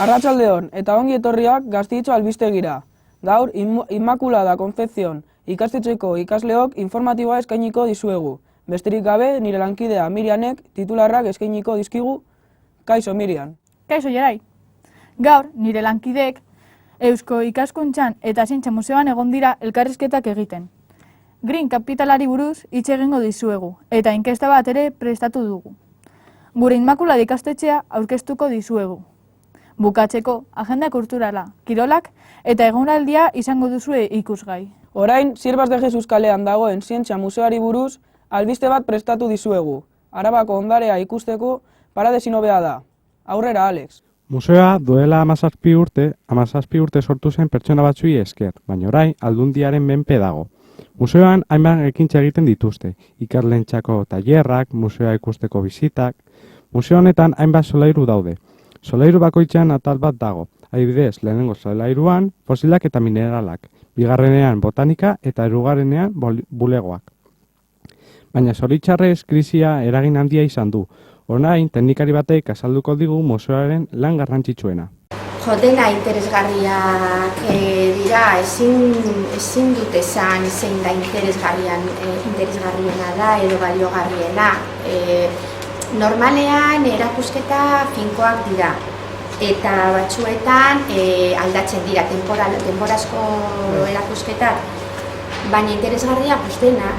Arratsaldeon eta ongi etorriak Gazteitxo albistegira. Gaur Inmaculada Concepción ikastetxeko ikasleok informatiboa eskainiko dizuegu. Besterik gabe nire lankidea Mirianek titularrak eskainiko dizkigu. Kaixo Mirian. Kaixo Jerai. Gaur nire lankideek Eusko Ikaskuntzan eta Zientzia Museoan egon dira elkarrizketak egiten. Green Capitalari buruz hitz egingo dizuegu eta inkesta bat ere prestatu dugu. Gure Inmaculada ikastetxea aurkeztuko dizuegu. Bukatzeko, agenda kulturala, kirolak eta egonaldia izango duzue ikusgai. Orain, Siervas de Jesus kalean dagoen Zientzia Museoari buruz albiste bat prestatu dizuegu. Arabako ondarea ikusteko paradezin hobea da. Aurrera, Alex. Museoa duela 17 urte sortu zen pertsona batzuei esker, baina orain Aldundiaren menpe dago. Museoan hainbat ekintza egiten dituzte, ikerlentzako tailerrak, museoa ikusteko bizitak. Museo honetan hainbat solairu daude. Solairu bakoitzean atal bat dago. Adibidez, lehenengo solairuan fosilak eta mineralak, bigarrenean botanika eta hirugarrenean bulegoak. Baina zoritxarrez krisia eragin handia izan du. Orain teknikari batek azalduko digu museoaren lan garrantzitsuena. Dena interesgarriak dira, ezin dut esan zein da interesgarriena da edo baliogarriena. Normalean erakusketa finkoak dira eta batzuetan aldatzen dira temporazko erakusketak, baina interesgarriak dena.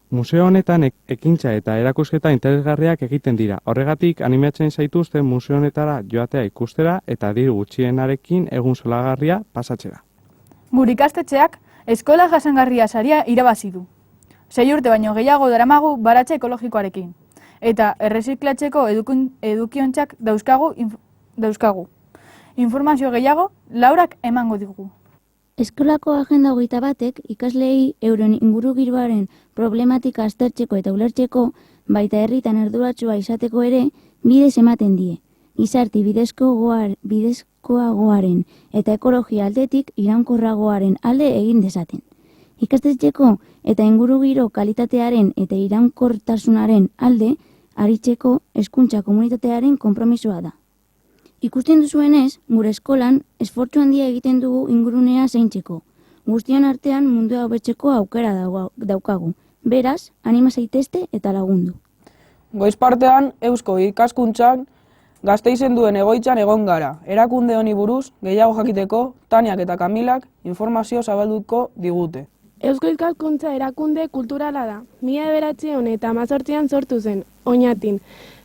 Museo honetan ekintza eta erakusketa interesgarriak egiten dira. Horregatik animatzen zaituzte museo honetara joatea ikustera eta diru gutxienarekin egun zoragarria pasatzera. Gure ikastetxeak eskola jasangarria saria irabazi du. 6 urte baino gehiago daramagu baratze ekologikoarekin. Eta erreziklatzeko edukiontzak dauzkagu. Informazio gehiago, Laurak emango digu. Eskolako agenda 21ek ikasleei euren ingurugiroaren problematika aztertzeko eta ulertzeko, baita herritan arduratsua izateko ere, bidez ematen die. Gizarte bidezkoagoaren eta ekologia aldetik iraunkorragoaren alde egin dezaten. Ikastetxeko eta ingurugiro kalitatearen eta iraunkortasunaren alde aritzeko hezkuntza komunitatearen konpromisoa da. Ikusten duzuenez, gure eskolan esfortzu handia egiten dugu ingurunea zaintzeko. Guztion artean mundua hobetzeko aukera daukagu. Beraz, anima zaitezte eta lagundu. Goiz partean, Eusko Ikaskuntzan Gasteizen duen egoitzan egon gara. Erakunde honi buruz gehiago jakiteko Taniak eta Kamilak informazio zabalduko digute. Eusko Ikaskuntza erakunde kulturala da. 1918an sortu zen, Oñatin.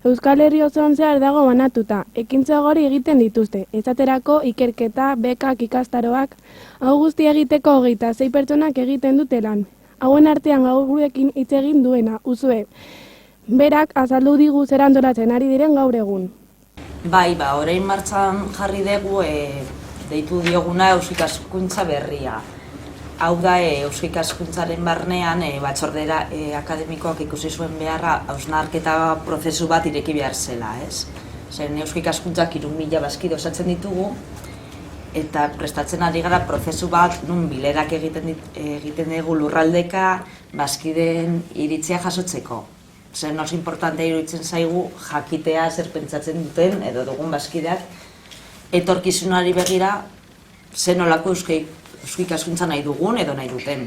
Euskal Herri osoan zehar dago banatuta, ekintza ugari egiten dituzte, esaterako ikerketa, bekak, ikastaroak, hau guzti egiteko 26 pertsonak egiten dute lan. Hauen artean gaur gurekin hitz egin duena, Uzue. Berak azaldu digu zer antolatzen ari diren gaur egun. Bai, orain martxan jarri dugu deitu dioguna Eusko Ikaskuntza berria. Hau da, Eusko Ikaskuntzaren barnean batzordera akademikoak ikusi zuen beharra hausnarketa prozesu bat ireki behar zela, ez? Zen Eusko Ikaskuntzak 3.000 bazkide osatzen ditugu eta prestatzen ari gara prozesu bat nun bilerak egiten dugu lurraldeka bazkideen iritzia jasotzeko. Zen oso importantea iruditzen zaigu jakitea zer pentsatzen duten edo dugun bazkideak etorkizunari begira zen nolako Eusko Ikaskuntza nahi dugun edo nahi duten.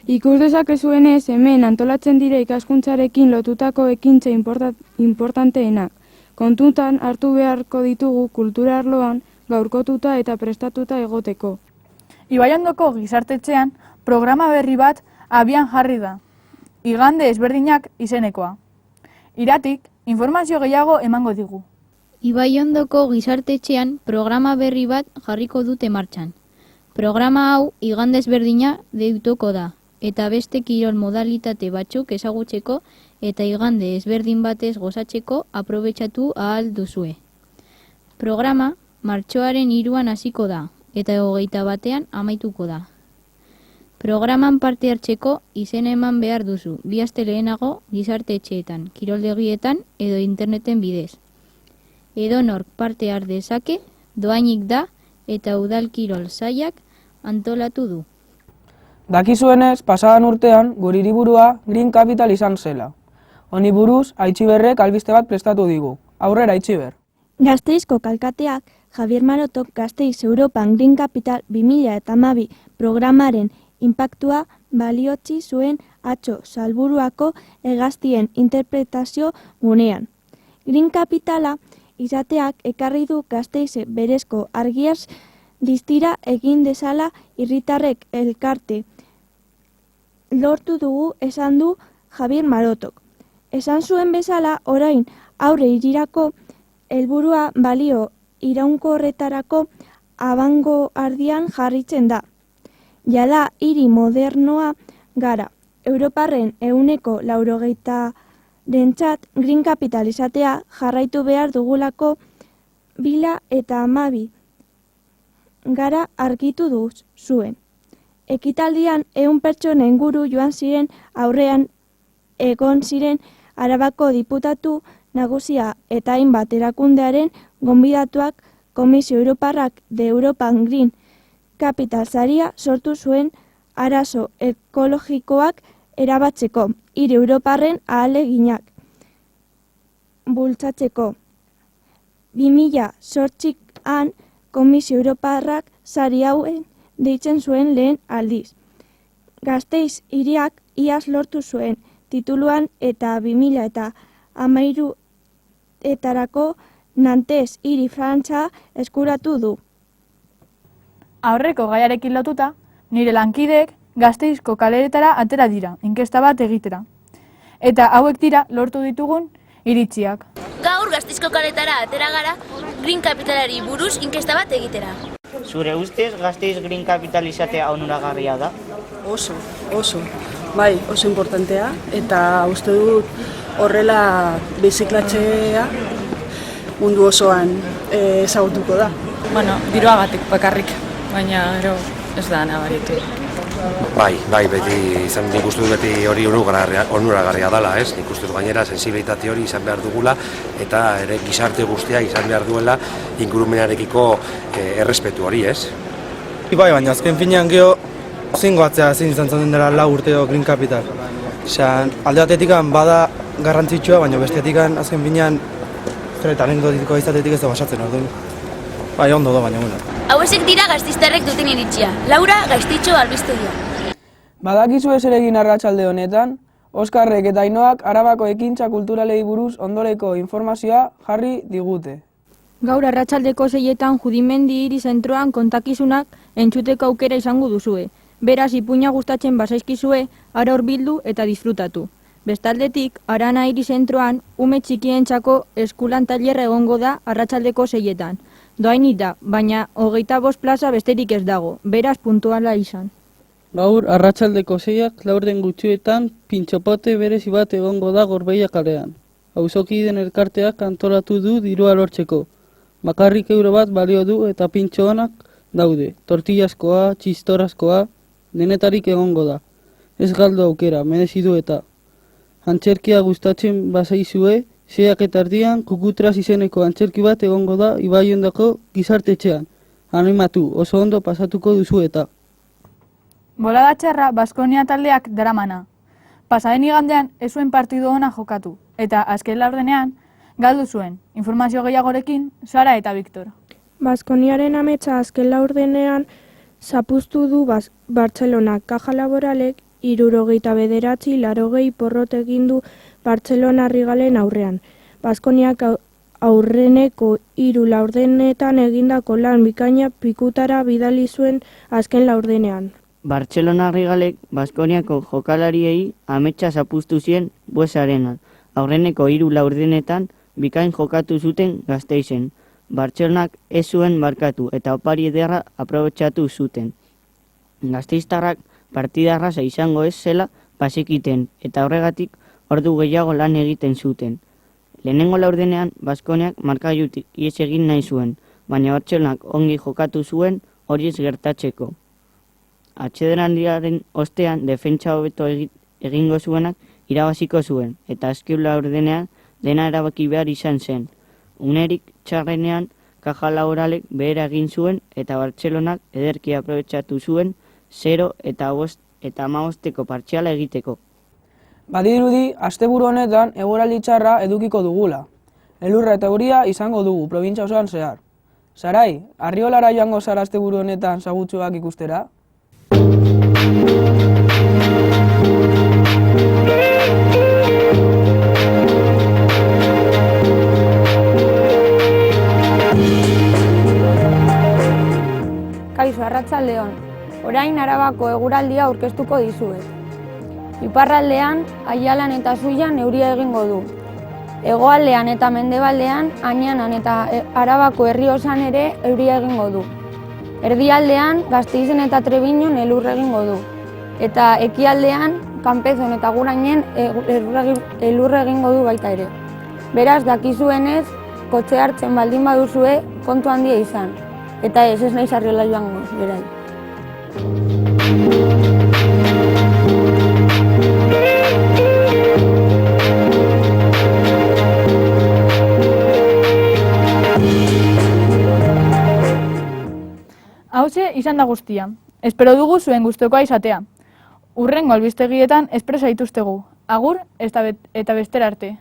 Ikus dezakezuenez hemen antolatzen dire ikaskuntzarekin lotutako ekintza importanteenak. Kontutan hartu beharko ditugu kultura arloan gaurkotuta eta prestatuta egoteko. Ibaiondoko gizartetxean programa berri bat abian jarri da. Igande ezberdinak izenekoa. Iratik, informazio gehiago emango digu. Ibaiondoko gizartetxean programa berri bat jarriko dute martxan. Programa hau igande ezberdina deituko da, eta beste kirol modalitate batzuk ezagutzeko eta igande ezberdin batez gozatzeko aprobetxatu ahal duzue. Programa martxoaren 3an hasiko da, eta 21ean amaituko da. Programan parte hartzeko izena eman behar duzu, 2 aste lehenago gizartetxeetan, kiroldegietan edo interneten bidez. Edonork parte har dezake, doainik da, eta udal kirol sailak antolatu du. Dakizuenez, pasadan urtean, gure hiriburua Green Capital izan zela. Honi buruz, Aitziberrek albiste bat prestatu digu. Aurrera, Aitziber. Gasteizko kalkateak Javier Marotok Gasteiz Europan Green Capital 2012 programaren inpaktua baliotzi zuen atzo Salburuako hegaztien interpretazio gunean. Green Capitala izateak ekarri du Gasteize berezko argiaz distira egin dezala herritarrek elkarte lortu dugu esan du Javier Marotok. Esan zuen bezala orain aurre hirirako helburua balio iraunkorretarako abango ardian jarritzen da. Jada hiri modernoa gara. Europarren 80%rentzat Green Capital izatea jarraitu behar dugulako 2012 gara argitu du zuen. Ekitaldian 100 pertsona inguru joan ziren aurrean egon ziren Arabako diputatu nagusia eta hainbat erakundearen gonbidatuak Komisio Europarrak de Europan Green Capital saria sortu zuen arazo ekologikoak erabatzeko, hiri Europarren ahaleginak bultzatzeko. 2008an Komisio Europarrak sari hauen deitzen zuen lehen aldiz. Gasteiz hiriak iaz lortu zuen tituluan eta 2013etarako Nantes hiri frantza eskuratu du. Aurreko gaiarekin lotuta, nire lankideek Gasteizko kaleretara atera dira, inkesta bat egitera. Eta hauek dira lortu ditugun iritziak. Gaur Gasteizko kaleretara atera gara Green Capitalari buruz inkesta bat egitera. Zure ustez, Gasteiz Green Capital izatea onuragarria da? Oso. Bai, oso importantea, eta uste dut horrela biziklatzea mundu osoan ezagutuko da. Bueno, diruagatik bakarrik, baina gero ez da nabaritu. Bai, beti izan nik uste dut beti hori onuragarria dela, ez? Nik uste dut gainera sensibilitate hori izan behar dugula eta ere gizarte guztia izan behar duela ingurumenarekiko errespetu hori, ez? Bai, baina azken finean geho zingoatzea ezin izan zen dela 4 urteo Green Capital. Alde batetik bada garrantzitsua, baina bestetik azken finean talentotiko izatetik ez da basatzen orduan. Bai, ondo da, baina bueno. Hauesek dira gasteiztarrek duten iritzia. Laura, Gasteitxo albistegia. Badakizu zer egin arratsalde honetan, Oskarrek eta Ainoak Arabako ekintza kulturalei buruz ondoreko informazioa jarri digute. Gaur arratsaldeko 6etan Judimendi hiri zentroan kontakizunak entzuteko aukera izango duzue. Beraz, ipuina gustatzen bazaizkizue, ara hurbildu eta disfrutatu. Bestaldetik, Arana hiri zentroan ume txikientzako eskulan tailerra egongo da arratsaldeko 6etan. Doainita, baina 25 plaza besterik ez dago, beraz puntuala izan. Gaur arratsaldeko 6ak 4 gutxuetan pintxopote berezi bat egongo da Gorbeia kalean. Auzokideen elkarteak antolatu du dirua lortzeko. Bakarrik euro bat balio du eta pintxo onak daude. Tortillaskoa, txistorazkoa, denetarik egongo da. Ez galdu aukera, merezi du eta. Antzerkia gustatzen bazaizue, 6ak eta erdian Kukutras izeneko antzerki bat egongo da Ibaiondoko gizartetxean. Animatu, oso ondo pasatuko duzu eta. Bolada txarra Baskonia taldeak daramana. Pasaden igandean ez zuen partidu ona jokatu, eta azken laurdenean galdu zuen. Informazio gehiagorekin, Sara eta Viktor. Baskoniaren ametsa azken laurdenean zapuztu du Bartzelona. Kaja Laboralek 79-80 porrot egin du Bartzelona Rigalen aurrean. Baskoniak aurreneko 3 laurdenetan egindako lan bikaina pikutara bidali zuen azken laurdenean. Bartzelona Rigalek Baskoniako jokalariei ametsa zapuztu zien Bues Arenan. Aurreneko 3 laurdenetan bikain jokatu zuten Gasteizen. Bartzelonak ez zuen markatu eta opari ederra aprobetxatu zuten. Gasteiztarrak partida erraza izango ez zela bazekiten eta horregatik ordu gehiago lan egiten zuten. Lehenengo laurdenean Baskoniak markailutik ihes egin nahi zuen, baina Bartzelonak ongi jokatu zuen hori ez gertatzeko. Atsedenaldiaren ostean defentsa hobeto egingo zuenak irabaziko zuen eta azken laurdenean dena erabaki behar izan zen. Unerik txarrenean Kaja Laboralek behera egin zuen eta Bartzelonak ederki aprobetxatu zuen 0 eta 15 partziala egiteko. Badirudi, asteburu honetan eguraldi txarra edukiko dugula. Elurra eta euria izango dugu probintzia osoan zehar. Sarai, Arriolara joango zara asteburu honetan sagutxoak ikustera? Kaixo, arratsaldeon. Orain Arabako eguraldia aurkeztuko dizuet. Iparraldean, Aialan eta Zuian euria egingo du. Hegoaldean eta mendebaldean, Añanan eta Arabako Errioxan ere euria egingo du. Erdialdean, Gasteizen eta Trebiñon elur egingo du. Eta ekialdean, Kanpezon eta Gurainen elur egingo du baita ere. Beraz, dakizuenez, kotxe hartzen baldin baduzue kontu handia izan. Eta ez naiz Arriola joango, berai. Hauxe izan da guztia. Espero dugu zuen gustukoa izatea. Hurrengo albistegietan espero zaituztegu. Agur eta bestera arte.